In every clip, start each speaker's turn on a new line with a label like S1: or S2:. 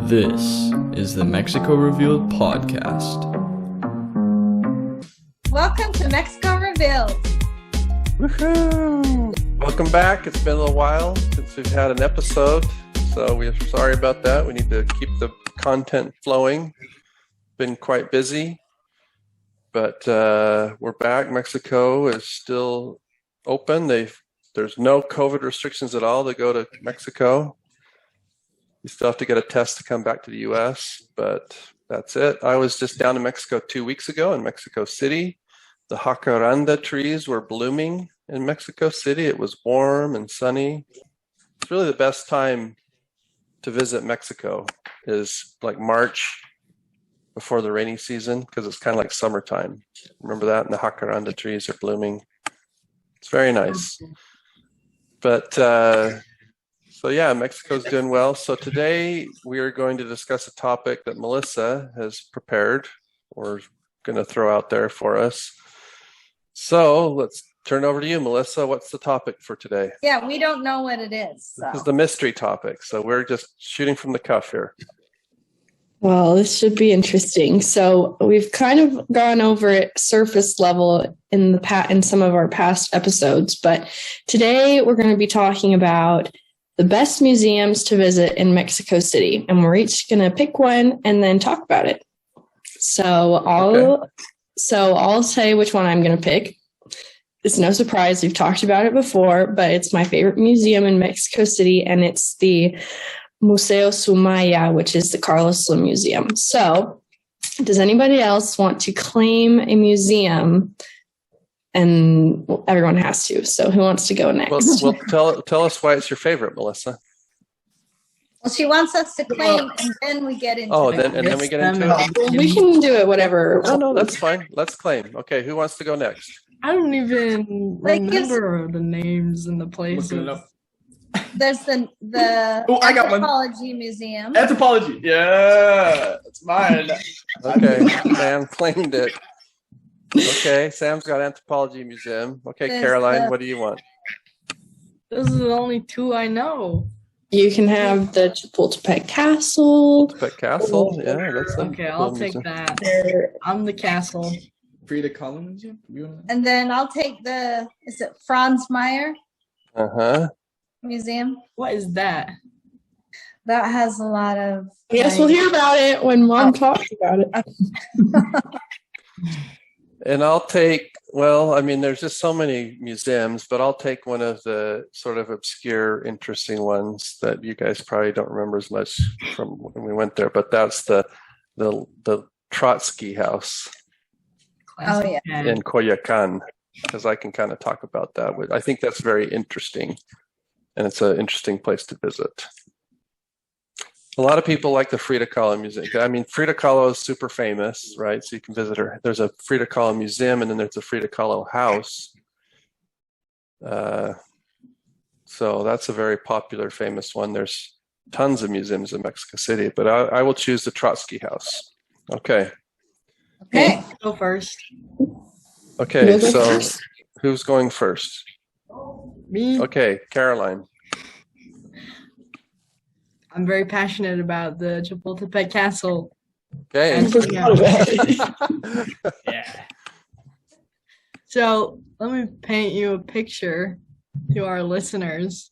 S1: This is the Mexico Revealed podcast.
S2: Welcome to Mexico Revealed.
S3: Woohoo! Welcome back. It's been a little while since we've had an episode, so we're sorry about that. We need to keep the content flowing. Been quite busy, but we're back. Mexico is still open. There's no COVID restrictions at all to go to Mexico. You still have to get a test to come back to the U.S., but that's it. I was just down in Mexico 2 weeks ago in Mexico City. The jacaranda trees were blooming in Mexico City. It was warm and sunny. It's really the best time to visit Mexico is like March before the rainy season because it's kind of like summertime. Remember that? And the jacaranda trees are blooming. It's very nice. But so yeah, Mexico's doing well. So today we are going to discuss a topic that Melissa has prepared or going to throw out there for us. So let's turn over to you, Melissa. What's the topic for today?
S2: Yeah, we don't know what it is. So.
S3: This is the mystery topic. So we're just shooting from the cuff here.
S4: Well, this should be interesting. So we've kind of gone over it surface level in some of our past episodes, but today we're going to be talking about the best museums to visit in Mexico City, and we're each going to pick one and then talk about it. So I'll say which one I'm going to pick. It's no surprise. We've talked about it before, but it's my favorite museum in Mexico City, and it's the Museo Soumaya, which is the Carlos Slim Museum. So does anybody else want to claim a museum? And everyone has to. So who wants to go next?
S3: Well, tell us why it's your favorite, Melissa.
S2: Well, she wants us to claim, and then we get into it.
S3: Then we get into it.
S4: Well, we can do it whatever.
S3: No, that's fine. Let's claim. Okay, who wants to go next?
S5: I don't even remember the names and the places.
S2: There's the
S5: I got one.
S2: Anthropology Museum.
S5: Anthropology. Yeah, it's mine.
S3: Okay, Sam claimed it. Okay, Sam's got Anthropology Museum. Okay, Caroline, what do you want?
S5: Those are the only two I know.
S4: You can have the Chipotle Castle.
S3: Chipotle Castle, yeah. That's
S5: okay, I'll take that. I'm the castle.
S6: Frida Kahlo Museum?
S2: And then I'll take is it Franz Meyer Museum?
S5: What is that?
S2: That has a lot of...
S4: Yes, we'll hear about it when Mom talks about it.
S3: And I'll take, there's just so many museums, but I'll take one of the sort of obscure, interesting ones that you guys probably don't remember as much from when we went there, but that's the Trotsky House in Coyoacan, because I can kind of talk about that. I think that's very interesting, and it's an interesting place to visit. A lot of people like the Frida Kahlo Museum. I mean, Frida Kahlo is super famous, right? So you can visit her. There's a Frida Kahlo Museum, and then there's a Frida Kahlo House. So that's a very popular, famous one. There's tons of museums in Mexico City, but I will choose the Trotsky House. Okay.
S5: Go first.
S3: Okay, so who's going first?
S5: Me.
S3: Okay, Caroline.
S5: I'm very passionate about the Chipotle Castle.
S3: Okay.
S5: Yeah. So let me paint you a picture to our listeners.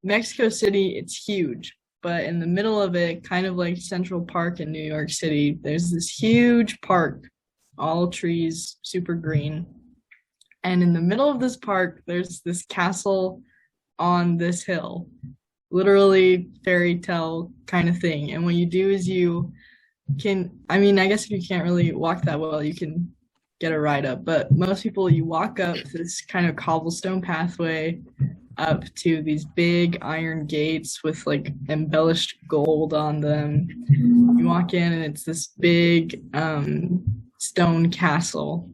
S5: Mexico City, it's huge, but in the middle of it, kind of like Central Park in New York City, there's this huge park, all trees, super green. And in the middle of this park, there's this castle on this hill. Literally fairy tale kind of thing. And what you do is I guess if you can't really walk that well, you can get a ride up. But most people, you walk up this kind of cobblestone pathway up to these big iron gates with like embellished gold on them. You walk in and it's this big stone castle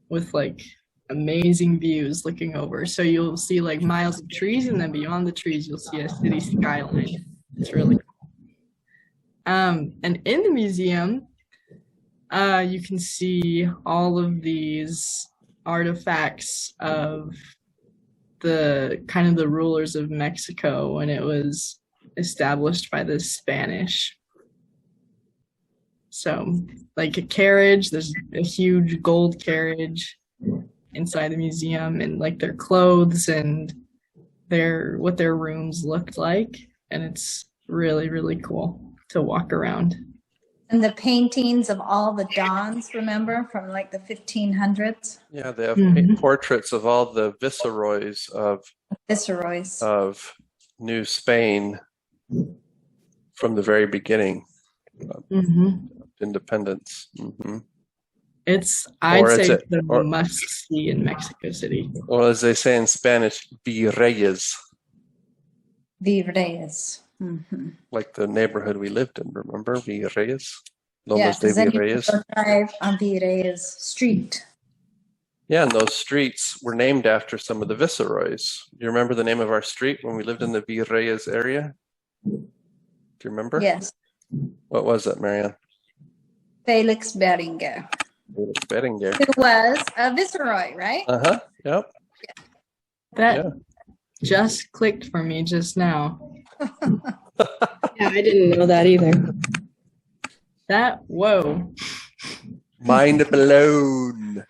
S5: with like amazing views looking over. So you'll see like miles of trees, and then beyond the trees you'll see a city skyline. It's really cool. And in the museum you can see all of these artifacts of the kind of the rulers of Mexico when it was established by the Spanish. So, like a carriage, there's a huge gold carriage inside the museum, and like their clothes and what their rooms looked like, and it's really, really cool to walk around.
S2: And the paintings of all the dons, remember, from like the 1500s?
S3: Yeah, they have portraits of all the viceroys of New Spain from the very beginning of independence.
S5: I'd say the must-see in Mexico City.
S3: Or as they say in Spanish, virreyes.
S2: Virreyes.
S3: Like the neighborhood we lived in, remember? Virreyes?
S2: Yeah,
S3: de Virreyes.
S2: Drive on Virreyes Street.
S3: Yeah, and those streets were named after some of the viceroys. Do you remember the name of our street when we lived in the Virreyes area? Do you remember?
S2: Yes.
S3: What was it, Marianne?
S2: Felix Beringer.
S3: Felix Beringer.
S2: Who was a viceroy, right?
S3: Uh-huh, yep.
S5: That just clicked for me just now.
S4: Yeah, I didn't know that either.
S5: Whoa.
S3: Mind blown.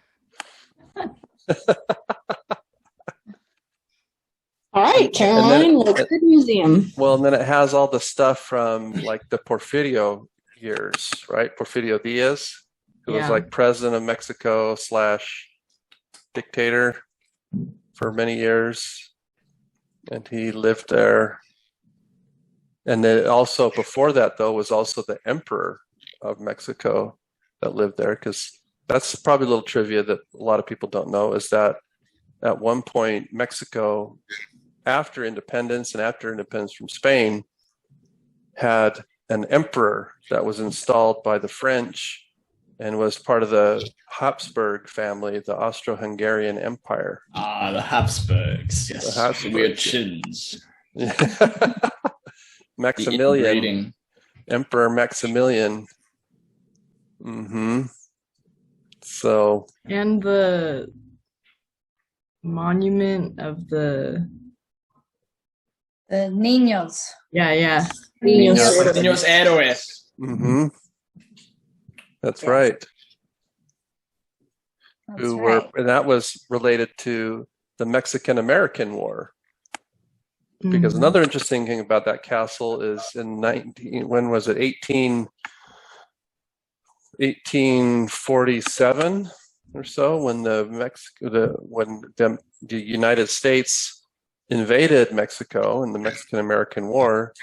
S4: All right, Caroline, let's go to the museum.
S3: Well, and then it has all the stuff from like the Porfirio years, right? Porfirio Diaz, who was like president of Mexico / dictator for many years. And he lived there. And then also before that, though, was also the emperor of Mexico that lived there, because that's probably a little trivia that a lot of people don't know, is that at one point Mexico, after independence from Spain, had an emperor that was installed by the French and was part of the Habsburg family, the Austro-Hungarian Empire.
S1: Ah, the Habsburgs. Yes,
S3: the Habsburgs.
S1: Weird chins.
S3: Maximilian, Emperor Maximilian. So.
S5: And the monument of the
S2: Niños.
S5: Yeah.
S1: Niños Héroes.
S3: That's right. And that was related to the Mexican-American War. Because another interesting thing about that castle is in 1847 or so, when the United States invaded Mexico in the Mexican-American War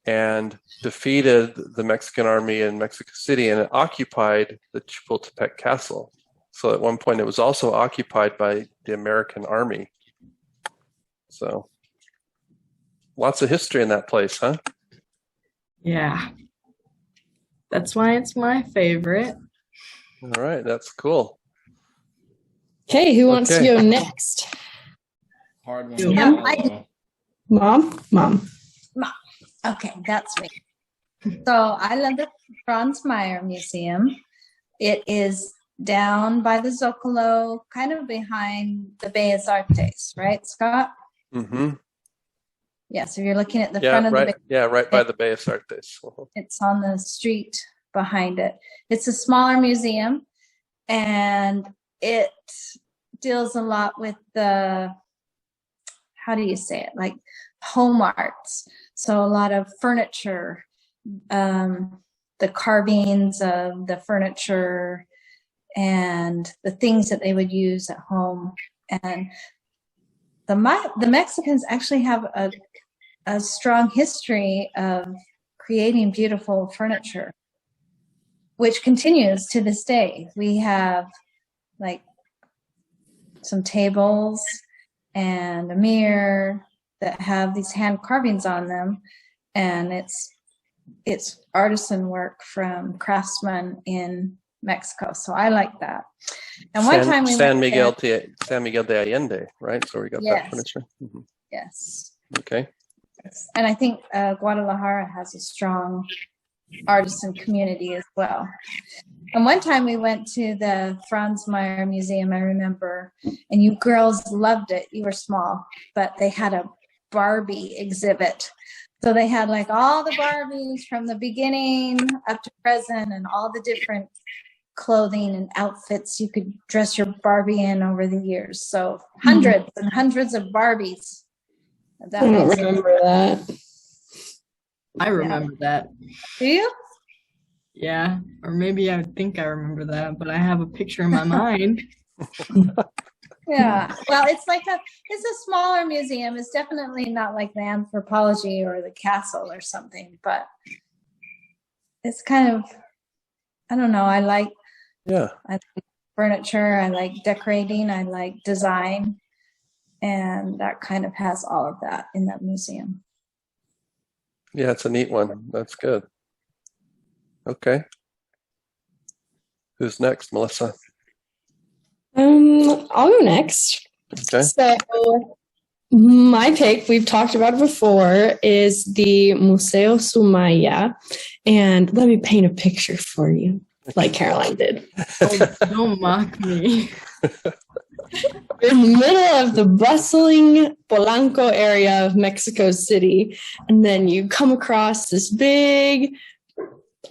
S3: and defeated the Mexican army in Mexico City, and it occupied the Chipotle Castle. So at one point it was also occupied by the American army. So lots of history in that place, huh?
S5: Yeah. That's why it's my favorite.
S3: All right, that's cool.
S4: Okay, who wants to go next?
S1: Hard
S5: one.
S4: Mom.
S2: Okay, that's me. So I love the Franz Meyer Museum. It is down by the Zocalo, kind of behind the Bellas Artes, right, Scott? Yeah, so you're looking at the front of the...
S3: Yeah, right by the Bellas Artes.
S2: It's on the street behind it. It's a smaller museum, and it deals a lot with the, how do you say it, like home arts. So a lot of furniture, the carvings of the furniture and the things that they would use at home. And the Mexicans actually have a strong history of creating beautiful furniture, which continues to this day. We have like some tables and a mirror that have these hand carvings on them, and it's artisan work from craftsmen in Mexico. So I like that. And one time we
S3: San Miguel de Allende, right? So we got that furniture.
S2: Yes.
S3: Okay.
S2: And I think Guadalajara has a strong artisan community as well. And one time we went to the Franz Meyer Museum, I remember, and you girls loved it. You were small, but they had a Barbie exhibit So they had like all the Barbies from the beginning up to present, and all the different clothing and outfits you could dress your Barbie in over the years. So hundreds and hundreds of Barbies.
S4: I don't remember that.
S5: I remember that.
S2: Do you?
S5: Yeah, or maybe I think I remember that, but I have a picture in my mind.
S2: Yeah. Well, it's a smaller museum. It's definitely not like the Anthropology or the Castle or something, but it's kind of, I don't know. I like furniture. I like decorating. I like design. And that kind of has all of that in that museum.
S3: Yeah, it's a neat one. That's good. Okay. Who's next, Melissa?
S4: I'll go next.
S3: Okay.
S4: So my pick, we've talked about it before, is the Museo Soumaya. And let me paint a picture for you, like Caroline did.
S5: Oh, don't mock me.
S4: We're in the middle of the bustling Polanco area of Mexico City. And then you come across this big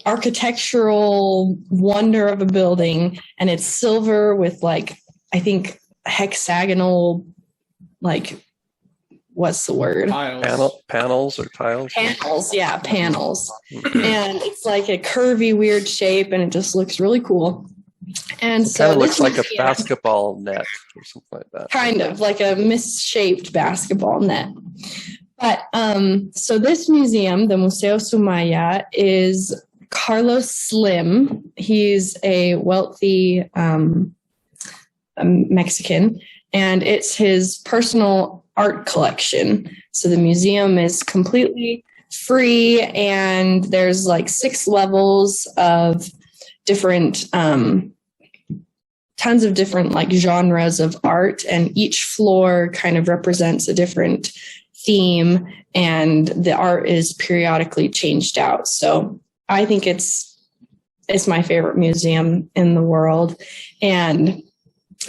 S4: architectural wonder of a building, and it's silver with like, I think, hexagonal, like, what's the word?
S3: Panels or tiles?
S4: Panels, yeah, panels. And it's like a curvy, weird shape, and it just looks really cool. And so
S3: kind of looks like a basketball net or something like that.
S4: Kind of like a misshaped basketball net. But so this museum, the Museo Soumaya, is Carlos Slim. He's a wealthy Mexican, and it's his personal art collection. So the museum is completely free, and there's like 6 levels of different tons of different like genres of art, and each floor kind of represents a different theme, and the art is periodically changed out. So I think it's my favorite museum in the world, and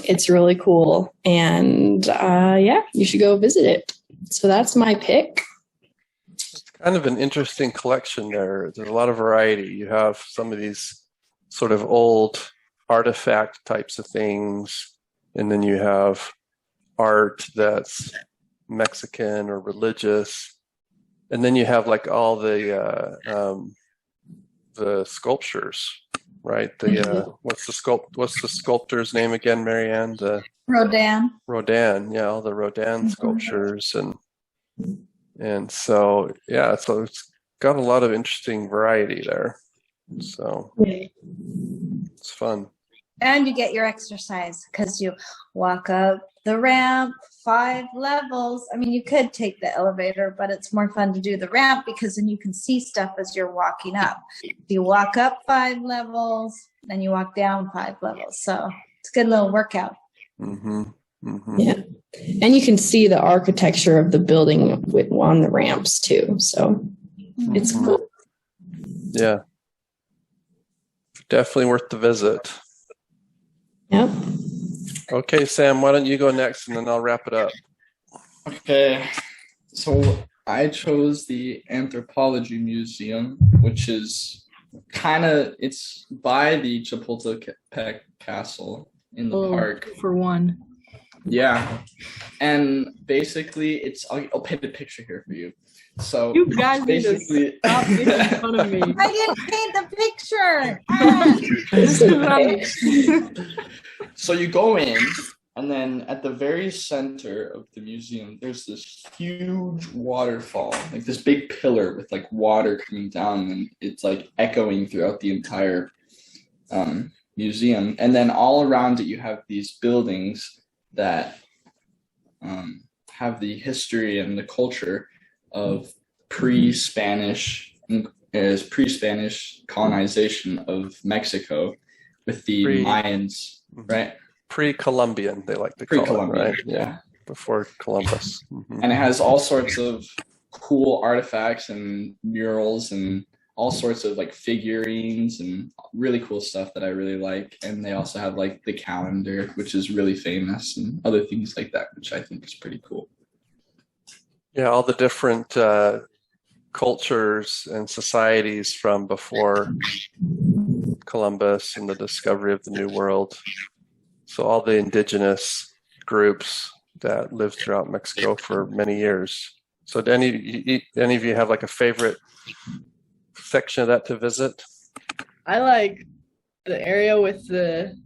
S4: it's really cool. And yeah, you should go visit it. So that's my pick.
S3: It's kind of an interesting collection there. There's a lot of variety. You have some of these sort of old artifact types of things, and then you have art that's Mexican or religious, and then you have like all the sculptures, right? What's the sculptor's name again, Marianne? Rodin, yeah, all the Rodin sculptures, and so yeah, so it's got a lot of interesting variety there. So it's fun.
S2: And you get your exercise because you walk up the ramp 5 levels. I mean, you could take the elevator, but it's more fun to do the ramp because then you can see stuff as you're walking up. You walk up 5 levels, then you walk down 5 levels. So it's a good little workout.
S3: Mm-hmm. Mm-hmm.
S4: Yeah. And you can see the architecture of the building on the ramps too. So it's cool.
S3: Yeah. Definitely worth the visit.
S4: Yep.
S3: Okay, Sam, why don't you go next and then I'll wrap it up.
S1: Okay. So I chose the Anthropology Museum, which is it's by the Chipotle Castle in the park.
S5: For one.
S1: Yeah. And basically I'll paint a picture here for you. So
S5: you guys need to stop making fun of me.
S2: I didn't paint the picture.
S5: This is what I'm
S1: So you go in, and then at the very center of the museum, there's this huge waterfall, like this big pillar with like water coming down, and it's like echoing throughout the entire museum. And then all around it, you have these buildings that have the history and the culture of pre-Spanish colonization of Mexico with the Mayans, right?
S3: Pre-Columbian, they like to call it, right? Yeah, before Columbus. Mm-hmm.
S1: And it has all sorts of cool artifacts and murals and all sorts of like figurines and really cool stuff that I really like. And they also have like the calendar, which is really famous, and other things like that, which I think is pretty cool.
S3: Yeah, all the different cultures and societies from before Columbus and the discovery of the New World. So all the indigenous groups that lived throughout Mexico for many years. So do any of you have like a favorite section of that to visit?
S5: I like the area with the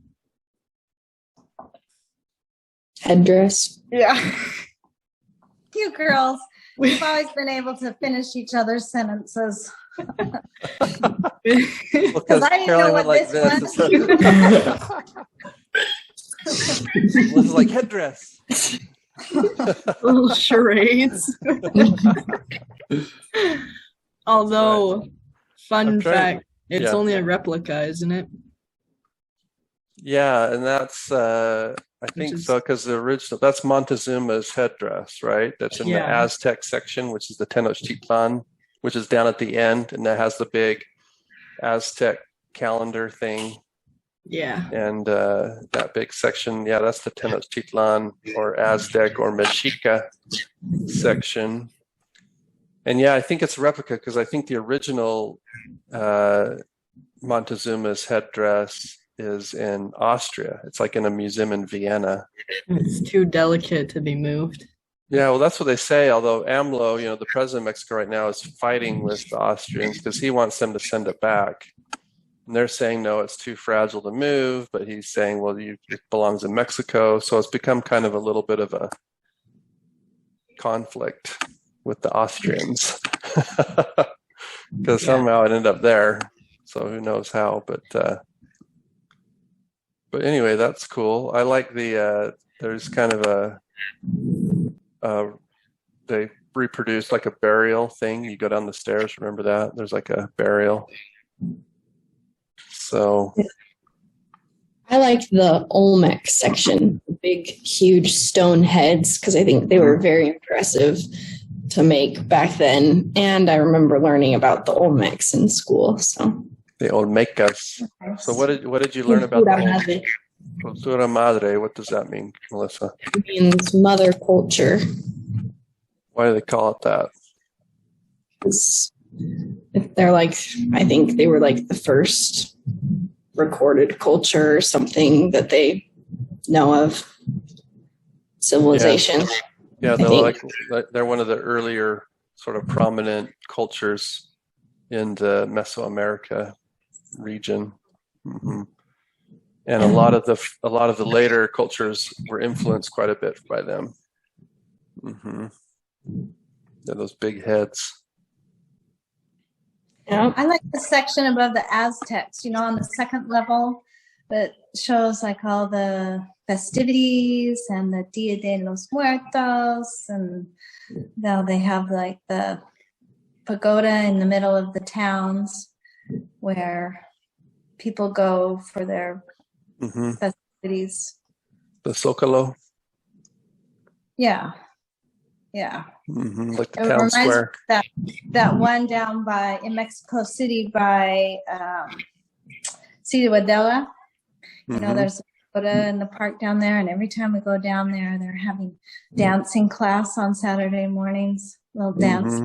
S4: Headdress.
S5: yeah.
S2: You girls, we've always been able to finish each other's sentences.
S3: Because
S2: I didn't know what
S3: like
S2: this
S3: It was like headdress.
S5: Little charades. Although, fun fact, it's only a replica, isn't it?
S3: Yeah, and that's I think so, because the original, that's Montezuma's headdress, right? That's in the Aztec section, which is the Tenochtitlan, which is down at the end, and that has the big Aztec calendar thing.
S5: Yeah.
S3: And that big section, that's the Tenochtitlan or Aztec or Mexica section. And I think it's a replica, because I think the original Montezuma's headdress is in Austria. It's like in a museum in Vienna.
S5: It's too delicate to be moved.
S3: Yeah, well, that's what they say. Although AMLO, the president of Mexico right now, is fighting with the Austrians because he wants them to send it back. And they're saying, no, it's too fragile to move. But he's saying, well, it belongs in Mexico. So it's become kind of a little bit of a conflict with the Austrians because somehow it ended up there. So who knows how, but anyway, that's cool. I like there's kind of they reproduced like a burial thing. You go down the stairs, remember that? There's like a burial. So
S4: I like the Olmec section, big, huge stone heads, because I think they were very impressive to make back then. And I remember learning about the Olmecs in school. So
S3: the Olmecas. So what did you learn about the Cultura Madre? What does that mean, Melissa?
S4: It means mother culture.
S3: Why do they call it that?
S4: They're like, I think they were like the first recorded culture or something that they know of. Civilization.
S3: Yeah, they're one of the earlier sort of prominent cultures in the Mesoamerica region. Mm-hmm. And a lot of the later cultures were influenced quite a bit by them. Mm-hmm. Those big heads.
S2: Yeah. I like the section above the Aztecs, on the second level that shows like all the festivities and the Dia de los Muertos, and now they have like the pagoda in the middle of the towns where people go for their festivities.
S3: The Zócalo.
S2: Yeah.
S3: Like the town square.
S2: That one down in Mexico City by Ciudadela. There's a pagoda in the park down there, and every time we go down there, they're having dancing class on Saturday mornings. Little dance.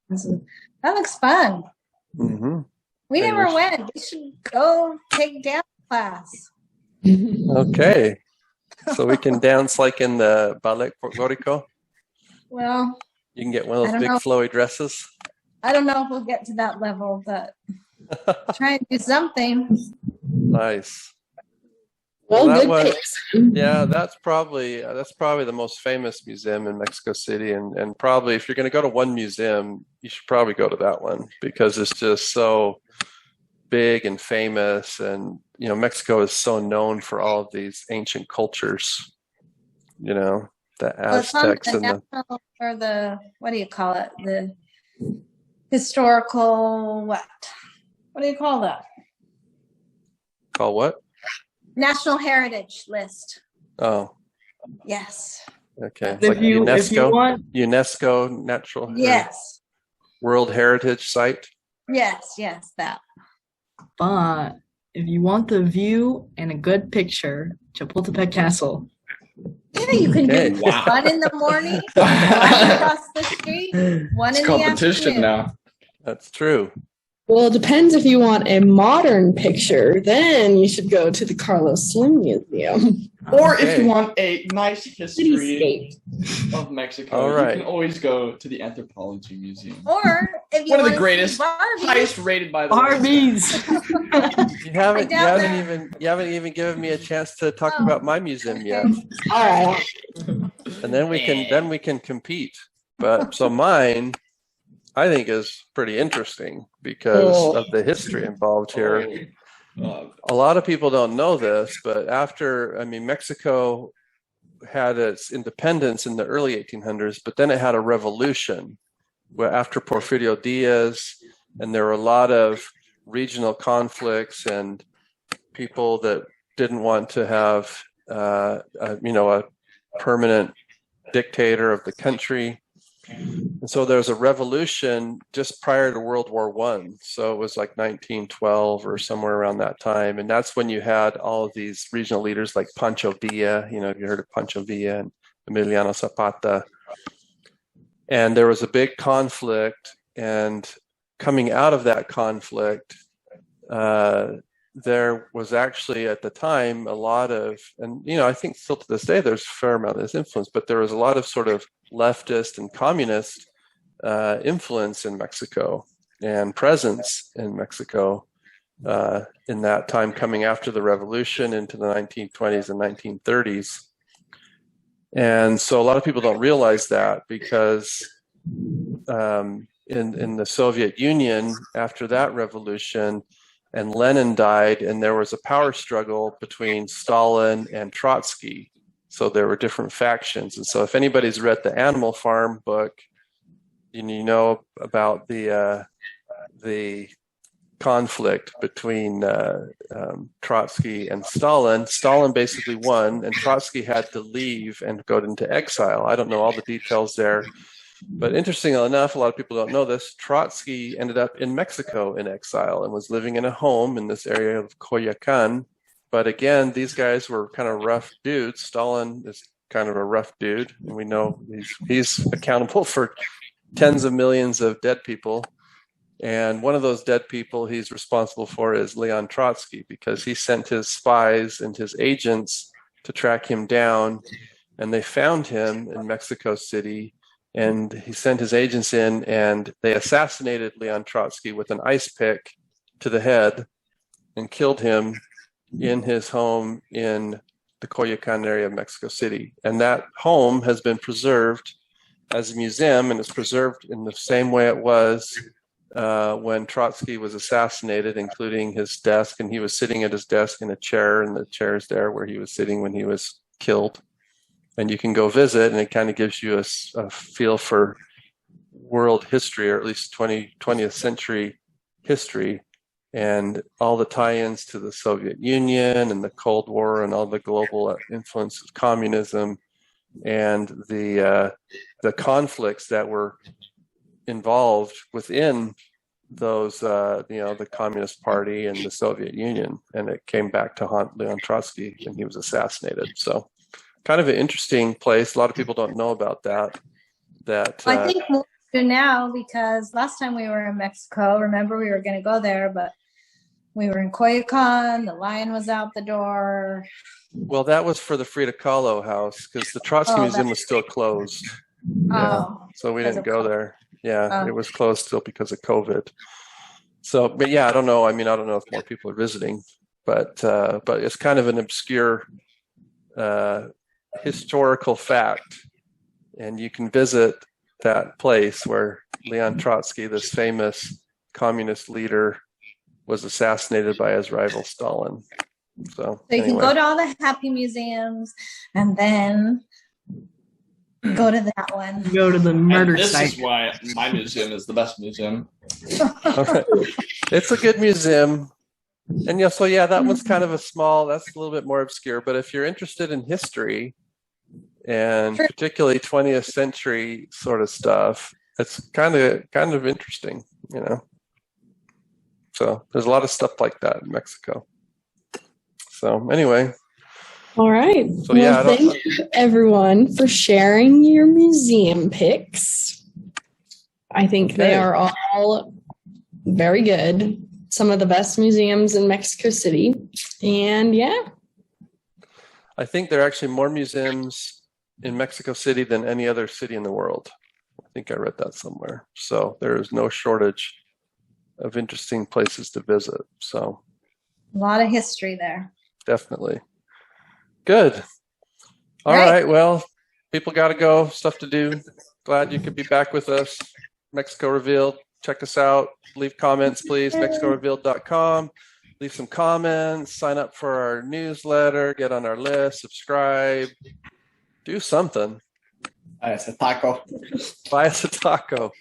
S2: That looks fun.
S3: Mm-hmm.
S2: We never went. We should go take dance class.
S3: Okay. So we can dance like in the Ballet Folklorico?
S2: Well,
S3: you can get one of those big flowy dresses.
S2: I don't know if we'll get to that level, but try and do something.
S3: Nice.
S4: Well,
S3: that's probably the most famous museum in Mexico City, and probably if you're going to go to one museum, you should probably go to that one because it's just so big and famous, and Mexico is so known for all of these ancient cultures. The Aztecs and
S2: what do you call it? The historical what? What do you call that?
S3: Call what?
S2: National Heritage List.
S3: Oh.
S2: Yes.
S3: Okay. It's like UNESCO Natural.
S2: Yes.
S3: World Heritage Site.
S2: Yes, that.
S5: But if you want the view and a good picture, Chipotle Castle.
S2: Yeah, you can do one in the morning, one across the street, one in the afternoon.
S1: Competition now.
S3: That's true.
S4: Well, it depends if you want a modern picture, then you should go to the Carlos Slim Museum.
S1: Or if
S3: Okay.
S1: you want a nice history
S4: Cityscape.
S1: of Mexico,
S3: All right.
S1: you can always go to the Anthropology Museum.
S2: Or if you
S1: One of
S2: want
S1: the
S2: to
S1: greatest,
S2: see Barbies,
S1: highest rated by the way.
S5: Barbies.
S3: You haven't
S2: doubt
S3: you haven't even given me a chance to talk
S2: Oh,
S3: about my museum
S2: okay.
S3: yet.
S4: All right.
S3: And then we can compete. But so mine I think is pretty interesting because of the history involved here. A lot of people don't know this, but Mexico had its independence in the early 1800s, but then it had a revolution where after Porfirio Diaz, and there were a lot of regional conflicts and people that didn't want to have a permanent dictator of the country. And so there was a revolution just prior to World War I. So it was like 1912 or somewhere around that time. And that's when you had all of these regional leaders like Pancho Villa, you heard of Pancho Villa and Emiliano Zapata. And there was a big conflict. And coming out of that conflict, there was actually at the time a lot of, and I think still to this day there's a fair amount of this influence, but there was a lot of sort of leftist and communist influence in Mexico and presence in Mexico in that time coming after the revolution into the 1920s and 1930s. And so a lot of people don't realize that because in the Soviet Union, after that revolution, and Lenin died, and there was a power struggle between Stalin and Trotsky. So there were different factions. And so if anybody's read the Animal Farm book, you know about the conflict between Trotsky and Stalin. Stalin basically won, and Trotsky had to leave and go into exile. I don't know all the details there. But interestingly enough, a lot of people don't know this, Trotsky ended up in Mexico in exile and was living in a home in this area of Coyoacan. But again, these guys were kind of rough dudes. Stalin is kind of a rough dude. And we know he's accountable for tens of millions of dead people. And one of those dead people he's responsible for is Leon Trotsky, because he sent his spies and his agents to track him down. And they found him in Mexico City. And he sent his agents in, and they assassinated Leon Trotsky with an ice pick to the head and killed him in his home in the Coyoacan area of Mexico City. And that home has been preserved as a museum, and it's preserved in the same way it was when Trotsky was assassinated, including his desk. And he was sitting at his desk in a chair, and the chair is there where he was sitting when he was killed. And you can go visit, and it kind of gives you a feel for world history, or at least 20th century history, and all the tie-ins to the Soviet Union and the Cold War and all the global influence of communism and the conflicts that were involved within those, the Communist Party and the Soviet Union. And it came back to haunt Leon Trotsky, and he was assassinated. So kind of an interesting place. A lot of people don't know about that.
S2: I think we'll do now, because last time we were in Mexico, remember we were going to go there, but we were in Coyoacan, the lion was out the door.
S3: Well, that was for the Frida Kahlo house, because the Trotsky Museum was still closed. Yeah. So we didn't go there. Yeah, it was closed still because of COVID. So, but yeah, I don't know. I don't know if more people are visiting, but it's kind of an obscure historical fact, and you can visit that place where Leon Trotsky, this famous communist leader, was assassinated by his rival Stalin. So
S2: you can go to all the happy museums and then go to that one.
S5: Go to the murder
S1: this
S5: site.
S1: This is why my museum is the best museum.
S3: Okay. It's a good museum. And that one's kind of that's a little bit more obscure. But if you're interested in history, and particularly 20th century sort of stuff, it's kind of interesting, So there's a lot of stuff like that in Mexico. So anyway.
S4: All right.
S3: So
S4: thank you everyone for sharing your museum picks. I think they are all very good. Some of the best museums in Mexico City. And yeah.
S3: I think there are actually more museums in Mexico City than any other city in the world. I think I read that somewhere. So there is no shortage of interesting places to visit. So
S2: A lot of history there.
S3: definitely. Good. All right. Well, people got to go. Stuff to do. Glad you could be back with us. Mexico Revealed. Check us out. Leave comments, please. MexicoRevealed.com. Leave some comments. Sign up for our newsletter. Get on our list. Subscribe. Do something.
S1: Buy us a taco.
S3: Buy us a taco.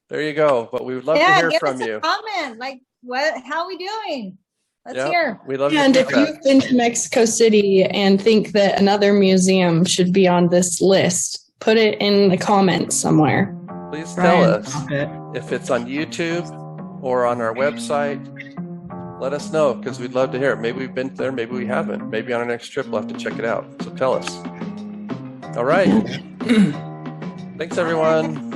S3: There you go. But we would love to hear from you.
S2: Comment. Like, how are we doing? Let's
S3: Yep.
S2: hear.
S3: We love
S4: And
S3: your
S4: if
S3: feedback.
S4: you've been to Mexico City and think that another museum should be on this list, put it in the comments somewhere.
S3: Please tell
S5: Brian,
S3: us
S5: stop it.
S3: if it's on YouTube or on our website. Let us know because we'd love to hear it. Maybe we've been there, maybe we haven't. Maybe on our next trip we'll have to check it out. So tell us. All right. Thanks, everyone.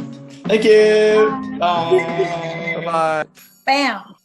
S1: Thank you. Bye.
S3: Bye-bye.
S2: Bam.